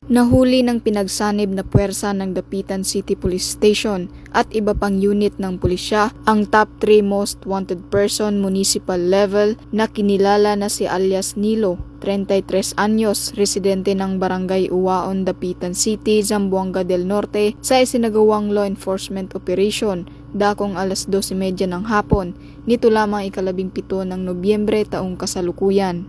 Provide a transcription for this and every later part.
Nahuli ng pinagsanib na puwersa ng Dapitan City Police Station at iba pang unit ng pulisya ang top 3 most wanted person municipal level na kinilala na si alias Nilo, 33 anyos, residente ng Barangay Uwaon, Dapitan City, Zamboanga del Norte sa isinagawang law enforcement operation dakong alas 12:30 ng hapon nito lamang ika-17 ng Nobyembre taong kasalukuyan.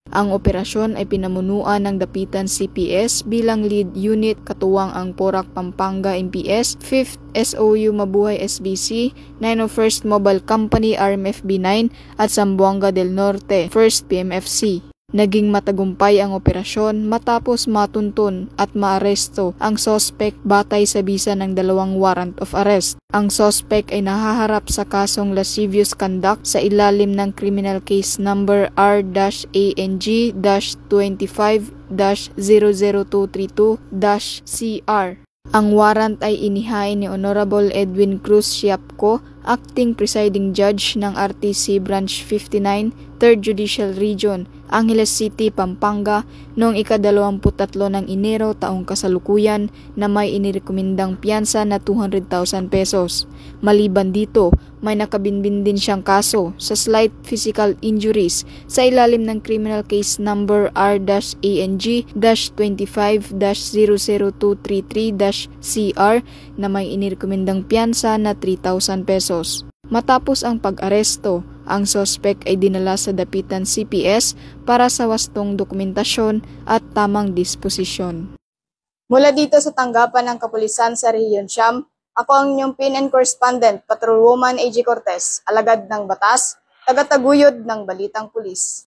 Ang operasyon ay pinamunuan ng Dapitan CPS bilang lead unit katuwang ang Porac Pampanga MPS, 5th SOU Mabuhay SBC, 901st Mobile Company RMFB9 at Zamboanga del Norte 1st PMFC. Naging matagumpay ang operasyon matapos matuntun at maaresto ang sospek batay sa bisa ng 2 warrant of arrest. Ang sospek ay nahaharap sa kasong lascivious conduct sa ilalim ng criminal case number R-ANG-25-00232-CR. Ang warrant ay inihain ni Honorable Edwin Cruz Siapco, Acting Presiding Judge ng RTC Branch 59, 3rd Judicial Region, Angeles City, Pampanga noong ika-23 ng Enero taong kasalukuyan na may inirekomendang piyansa na 200,000 pesos. Maliban dito, may nakabinbin din siyang kaso sa slight physical injuries sa ilalim ng criminal case number R-ANG-25-00233-CR na may inirekomendang piyansa na 3,000 pesos. Matapos ang pag-aresto, ang sospek ay dinala sa Dapitan CPS para sa wastong dokumentasyon at tamang disposisyon. Mula dito sa tanggapan ng kapulisan sa Rehiyon Siyam, ako ang inyong PNN correspondent, Patrolwoman AG Cortez, alagad ng batas, tagataguyod ng Balitang Pulis.